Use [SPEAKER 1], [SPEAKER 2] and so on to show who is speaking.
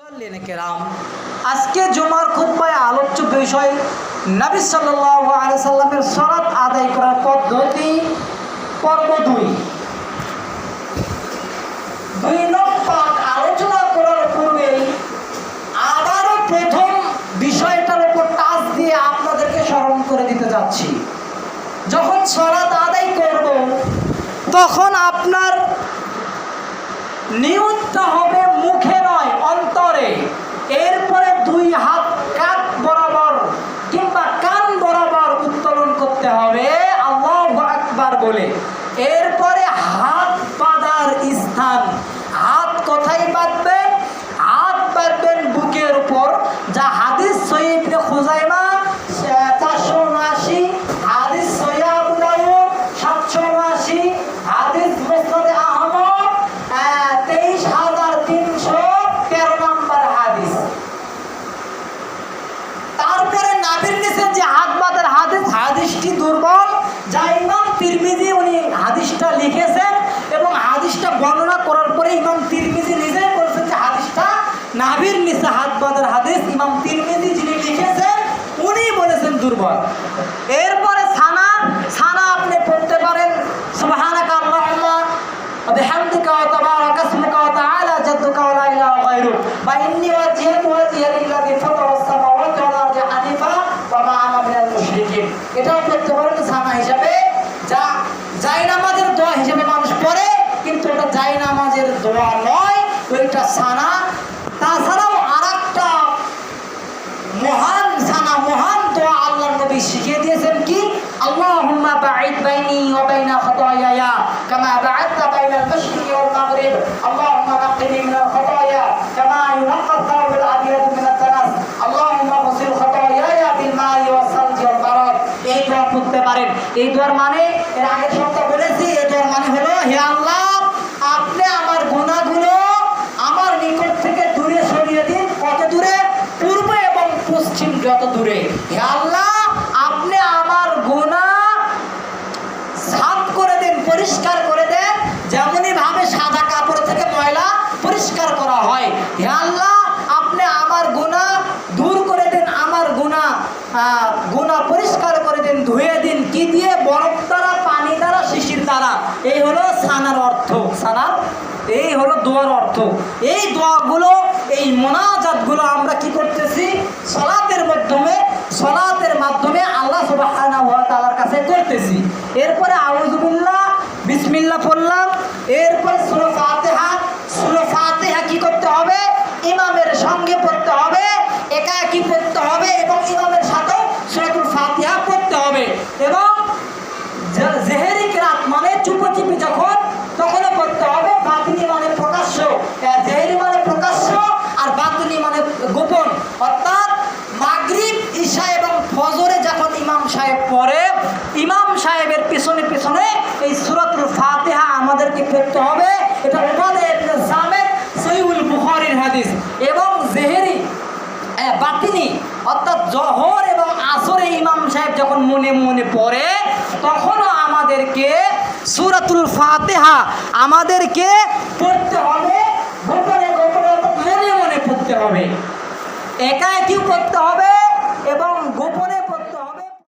[SPEAKER 1] মুসাল্লিন কেরাম, আজকে জুমার খুতবায় আলোচ্য বিষয় নবী সাল্লাল্লাহু আলাইহি সাল্লামের সালাত আদায় করার পদ্ধতি, পর্ব 2। 2 নং পাঠ আলোচনা করার পূর্বে আবারও প্রথম বিষয়টার উপর টাচ দিয়ে আপনাদেরকে স্মরণ করে দিতে যাচ্ছি। যখন সালাত আদায় করব তখন আপনার নিয়তটা হবে মুখে নয়, অন্তরে। এরপরে 2 হাত কাঁধ বরাবর কিংবা কান বরাবর উত্তোলন করতে হবে আল্লাহু আকবার বলে। এরপরে হাত বাঁধার স্থান, হাত কোথায় বাঁধবেন? হাত বাঁধবেন বুকের উপর, যা হাদিস সহিহ ইবনে খুজাইমা 479, হাদিস সহিহ আবু দাউদ 779, হাদিস মুসনাদে আহমদ 23,313 নম্বর হাদিস। তারপরে নাভির নিচে যে হাত বাঁধার হাদিসটি দুর্বল, যা ইমাম তিরমিজি উনি হাদিসটা লিখেছেন এবং হাদিসটা বর্ণনা করার পরে ইমাম তিরমিজি নিজেই বলছেন যে হাদিসটা নাভির নিচে হাত বাঁধার হাদিস ইমাম তিরমিজি যিনি লিখেছেন উনি বলেছেন দুর্বল। এরপরে ছানা আপনি পড়তে পারেন সুবহানাকা আল্লাহুম্মা ওয়া বিহামদিকা ওয়া তাবারাকা ইসমুকা ওয়া তাআলা জাদ্দুকা ওয়া লা ইলাহা গায়রুক ওয়া ইন্নী ওয়াজজাহতু ওয়াজহিয়া লিল্লাযী ফাতারাস সামাওয়াতি ওয়াল আরদি হানিফা ওয়া মা আনা মিনাল মুশরিকিন। এটাও পড়তে পারেন ছানা হিসাবে, যা জায়নামাজের দোয়া হিসেবে মানুষ পড়ে, কিন্তু ওটা জায়নামাজের দোয়া নয়, ওইটা ছানা। তাছাড়াও আরেকটা মহান ছানা, মহান দোয়া আল্লাহর নবী শিখিয়ে দিয়েছেন কি? আল্লাহুম্মা বাঈদ বাইনি ওয়া বাইনা খাতায়ায়া কামা বা'আদতা বাইনাল মাশরিকি ওয়াল মাগরিব আল্লাহুম্মা নাক্কিনি মিনাল খাতায়া কামা ইউনাক্কা আস-সাওবুল আবিয়াদু মিনাদ দানাস আল্লাহুম্মা গসিল খাতায়ায়া বিল মাই ওয়াস সালজি ওয়াল বারাদ। এই দোয়া পড়তে পারেন। এই দোয়ার মানে এর আগের সপ্তাহ বলেছি, এই দোয়ার মানে হলো, হে আল্লাহ, আপনি আমার গুনাহগুলো আমার নিকট থেকে দূরে সরিয়ে দিন। কত দূরে? পূর্ব এবং পশ্চিম যত দূরে। হে আল্লাহ, আপনি আমার গুনাহ সাফ করে দেন, পরিষ্কার করে দেন, যেমনই ভাবে সাদা কাপড় থেকে ময়লা পরিষ্কার করা হয়। হে আল্লাহ, আপনি আমার গুনাহ দূর করে দেন, আমার গুনাহ পরিষ্কার করে দেন, ধুয়ে দিন। কি দিয়ে? বরফ দ্বারা, পানি দ্বারা, শিশির দ্বারা। এই হলো ছানার অর্থ। এই হলো দোয়ার অর্থ। এই দোয়াগুলো, এই মোনাজাতগুলো আমরা কি করতেছি? সালাতের মাধ্যমে আল্লাহ সুবহানাহু ওয়া তাআলার কাছে করতেছি। এরপরে আউযু বিল্লাহ, বিসমিল্লাহ পড়লাম। এরপরে সূরা ফাতিহা কি করতে হবে? ইমামের সঙ্গে পড়তে হবে, একাকী পড়তে হবে এবং ইমামের সাথে সূরাতুল ফাতিহা পড়তে হবে। এবং জেহেরি কিরাত মানে চুপি যখন, তখনও পড়তে হবে। বাতিনি মানে প্রকাশ্য, জেহেরি মানে প্রকাশ্য আর বাতিনি মানে গোপন। অর্থাৎ মাগরিব, ঈশা এবং ফজরে যখন ইমাম সাহেব পড়ে, ইমাম সাহেবের পিছনে এই সূরাতুল ফাতিহা আমাদেরকে পড়তে হবে। এটা উবাদা ইবনে সামিত সহিহুল বুখারীর হাদিস। এবং জেহেরি, বাতিনি অর্থাৎ জোহর এবং আসরে ইমাম সাহেব যখন মনে পড়ে, তখনও আমাদেরকে সূরাতুল ফাতিহা আমাদেরকে পড়তে হবে। গোপনে মনে পড়তে হবে, একাকীও পড়তে হবে